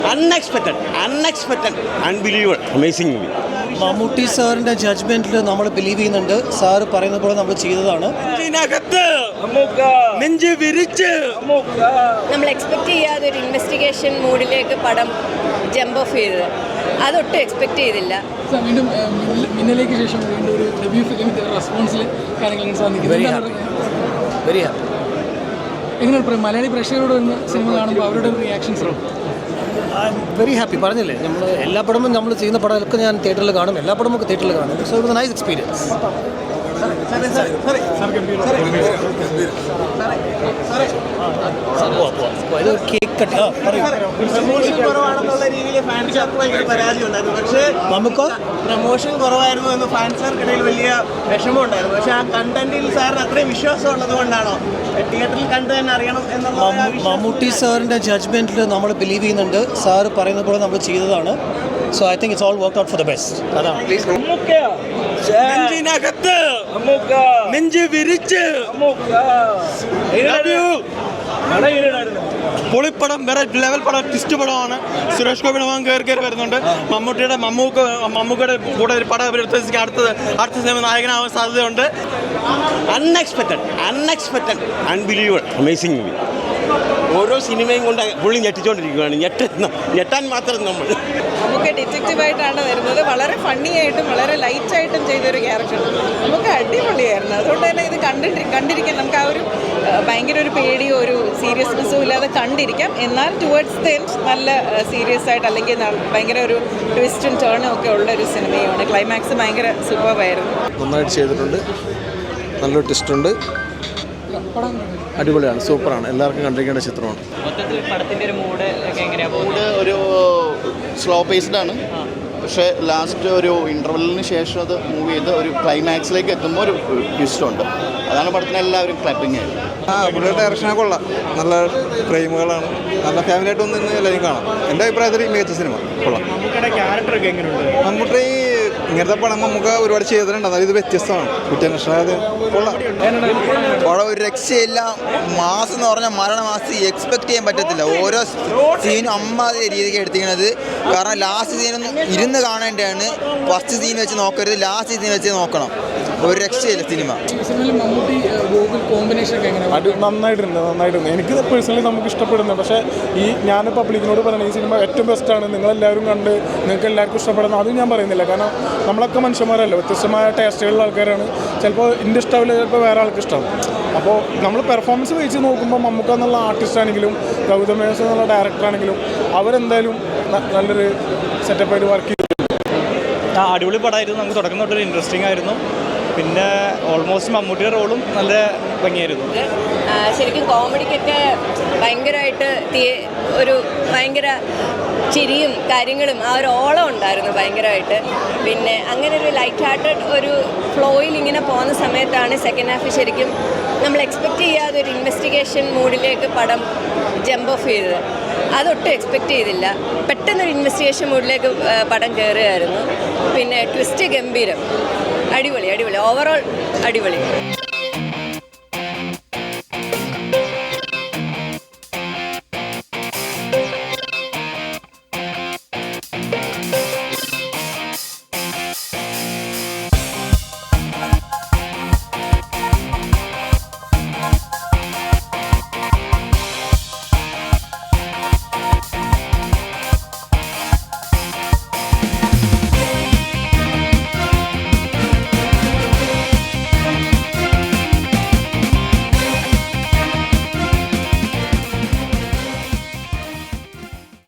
Unexpected, unbelievable, amazing movie. Mammootty സാറിൻ്റെ ജഡ്ജ്മെൻറ്റിൽ നമ്മൾ believe ചെയ്യുന്നുണ്ട്. സാറ് പറയുന്നത് പോലെ നമ്മൾ ചെയ്തതാണ്. നമ്മൾ എക്സ്പെക്ട് ചെയ്യാതെ ഒരു ഇൻവെസ്റ്റിഗേഷൻ മൂഡിലേക്ക് പടം ജമ്പ് ഓഫ് ചെയ്തത് അതൊട്ടും എക്സ്പെക്ട് ചെയ്തില്ല. വീണ്ടും മിന്നലേക്ക് ശേഷം വീണ്ടും ഒരു ഡെബ്യൂ ഫിലിം റെസ്പോൺസിൽ കാര്യങ്ങൾ സാധിക്കുന്നത് എങ്ങനെയാണ് മലയാളി പ്രേക്ഷകരോട് വന്ന് സിനിമ കാണുമ്പോൾ അവരുടെ റിയാക്ഷൻസ്? Very happy. പറഞ്ഞില്ലേ, നമ്മൾ എല്ലാ പടവും നമ്മൾ ചെയ്യുന്ന പടമൊക്കെ ഞാൻ തിയേറ്ററിൽ കാണും, എല്ലാ പടവും ഒക്കെ തിയേറ്ററിൽ കാണും. So it was A nice experience. Promotion കുറവായിരുന്നു എന്ന് ഫാൻസുകാർക്കിടയിൽ വലിയ വിഷമമുണ്ടായിരുന്നു. പക്ഷെ ആ കണ്ടന്റിൽ സാറിന് അത്രയും വിശ്വാസം ഉള്ളത് കൊണ്ടാണോ തിയേറ്ററിൽ കണ്ടു തന്നെ അറിയണം എന്നുള്ള? മമ്മൂട്ടി സാറിൻ്റെ ജഡ്ജ്മെൻറ്റിൽ നമ്മൾ ബിലീവ് ചെയ്യുന്നുണ്ട്. സാറ് പറയുന്നത് പോലെ നമ്മൾ ചെയ്തതാണ്. So I think it's all work out for the best. അതാണ് പൊളിപ്പടം, വേറെ ലെവൽ പടം, ട്വിസ്റ്റ് പടമാണ്. സുരേഷ് ഗോപി കയറി വരുന്നുണ്ട്. മമ്മൂക്കയുടെ കൂടെ ഒരു പടം അടുത്ത സിനിമ നായകനാവാൻ സാധ്യതയുണ്ട്. Unexpected, unbelievable, amazing movie. ഓരോ സിനിമയും കൊണ്ട് പുള്ളി ഞെട്ടിച്ചുകൊണ്ടിരിക്കുകയാണ്. ഞെട്ടാൻ മാത്രം നമ്മൾ. നമുക്ക് ഡിറ്റക്റ്റീവായിട്ടാണ് വരുന്നത്. വളരെ ഫണ്ണി ആയിട്ടും വളരെ ലൈറ്റായിട്ടും ചെയ്തൊരു ക്യാരക്ടർ നമുക്ക് അടിപൊളിയായിരുന്നു. അതുകൊണ്ട് തന്നെ ഇത് കണ്ടിരിക്കാൻ നമുക്ക് ആ ഒരു ഭയങ്കര ഒരു പേടിയോ ഒരു സീരിയസ്നെസ്സും ഇല്ലാതെ കണ്ടിരിക്കാം. എന്നാൽ ടുവേർഡ്സ് ദ എൻഡ് നല്ല സീരിയസ് ആയിട്ട് അല്ലെങ്കിൽ ഭയങ്കര ഒരു ട്വിസ്റ്റും ടേണും ഒക്കെ ഉള്ളൊരു സിനിമയാണ്. ക്ലൈമാക്സ് ഭയങ്കര സൂപ്പറായിരുന്നു. നന്നായിട്ട് ചെയ്തിട്ടുണ്ട്. നല്ലൊരു ട്വിസ്റ്റുണ്ട്. അടിപൊളിയാണ്, സൂപ്പറാണ്. എല്ലാവർക്കും കണ്ടിരിക്കേണ്ട ചിത്രമാണ്. മൂഡ് ഒരു സ്ലോ പേസ്ഡാണ്. പക്ഷേ ലാസ്റ്റ് ഒരു ഇൻ്റർവെല്ലിന് ശേഷം അത് മൂവ് ചെയ്ത് ഒരു ക്ലൈമാക്സിലേക്ക് എത്തുമ്പോൾ ഒരു ട്വിസ്റ്റുണ്ട്. അതാണ് പടത്തിന് എല്ലാവരും ക്ലാപ്പിംഗ് ആയത്. പുള്ളിയുടെ ഡയറക്ഷനൊക്കെ കൊള്ളാം. നല്ല ഫ്രെയിമുകളാണ്. നല്ല ഫാമിലിയായിട്ട് ഒന്ന് എല്ലാവരും കാണാം. എൻ്റെ അഭിപ്രായത്തിൽ മികച്ച സിനിമ കൊള്ളാം. ക്യാരക്ടറൊക്കെ എങ്ങനെയുണ്ട്? മമ്മൂട്ടി ഇങ്ങനത്തെ പടം നമുക്ക് ഒരുപാട് ചെയ്തിട്ടുണ്ട്. എന്നാലും ഇത് വ്യത്യസ്തമാണ്. കുറ്റന്വേഷണത് കൊള്ളാം. അവിടെ ഒരു രക്ഷയില്ല. മാസം എന്ന് പറഞ്ഞാൽ മരണമാസം എക്സ്പെക്ട് ചെയ്യാൻ പറ്റത്തില്ല. ഓരോ സീനും അമ്മാതിരി രീതിക്ക് എടുത്തിരിക്കുന്നത്. കാരണം ലാസ്റ്റ് സീനൊന്നും ഇരുന്ന് കാണേണ്ടതാണ്. ഫസ്റ്റ് സീൻ വെച്ച് നോക്കരുത്, ലാസ്റ്റ് സീൻ വെച്ച് നോക്കണം. ഒരു രക്ഷയില്ല സിനിമ. നന്നായിട്ടുണ്ട്. എനിക്ക് പേഴ്സണലി നമുക്ക് ഇഷ്ടപ്പെടുന്നു. പക്ഷേ ഞാൻ പബ്ലിക്കിനോട് പറയുന്നത് ഈ സിനിമ ഏറ്റവും ബെസ്റ്റാണ്. നിങ്ങളെല്ലാവരും കണ്ട് നിങ്ങൾക്ക് എല്ലാവർക്കും ഇഷ്ടപ്പെടുന്നു അത് ഞാൻ പറയുന്നില്ല. കാരണം നമ്മളൊക്കെ മനുഷ്യന്മാരല്ല, വ്യത്യസ്തമായ ടേസ്റ്റുകളുള്ള ആൾക്കാരാണ്. ചിലപ്പോൾ എൻ്റെ ഇഷ്ടമില്ല, ചിലപ്പോൾ വേറെ ആൾക്ക് ഇഷ്ടം. അപ്പോൾ നമ്മൾ പെർഫോമൻസ് വെച്ച് നോക്കുമ്പോൾ മമ്മൂക്ക എന്നുള്ള ആർട്ടിസ്റ്റ് ആണെങ്കിലും ഗൗതം മേനോൻ എന്നുള്ള ഡയറക്ടറാണെങ്കിലും അവരെന്തായാലും നല്ലൊരു സെറ്റപ്പായിട്ട് വർക്ക് ചെയ്തു. അടിപൊളി പടമായിരുന്നു. നമുക്ക് തുടക്കം തൊട്ടൊരു ഇൻട്രസ്റ്റിംഗ് ആയിരുന്നു. പിന്നെ ഓൾമോസ്റ്റ് മമ്മൂട്ടിയുടെ റോളും നല്ല ഭംഗിയായിരുന്നു. ശരിക്കും കോമഡിക്കൊക്കെ ഭയങ്കരമായിട്ട് ഒരു ഭയങ്കര ചിരിയും കാര്യങ്ങളും ആ ഒരു ഓളം ഉണ്ടായിരുന്നു ഭയങ്കരമായിട്ട്. പിന്നെ അങ്ങനെ ഒരു ലൈറ്റ് ഹാർട്ടഡ് ഒരു ഫ്ലോയിൽ ഇങ്ങനെ പോകുന്ന സമയത്താണ് സെക്കൻഡ് ഹാഫ് ശരിക്കും നമ്മൾ എക്സ്പെക്റ്റ് ചെയ്യാതെ ഒരു ഇൻവെസ്റ്റിഗേഷൻ മൂഡിലേക്ക് പടം ജമ്പ് ഓഫ് ചെയ്തത് അതൊട്ടും എക്സ്പെക്റ്റ് ചെയ്തില്ല. പെട്ടെന്നൊരു ഇൻവെസ്റ്റിഗേഷൻ മൂഡിലേക്ക് പടം കയറുകയായിരുന്നു. പിന്നെ ട്വിസ്റ്റ് ഗംഭീരം, അടിപൊളി, ഓവറോൾ അടിപൊളി.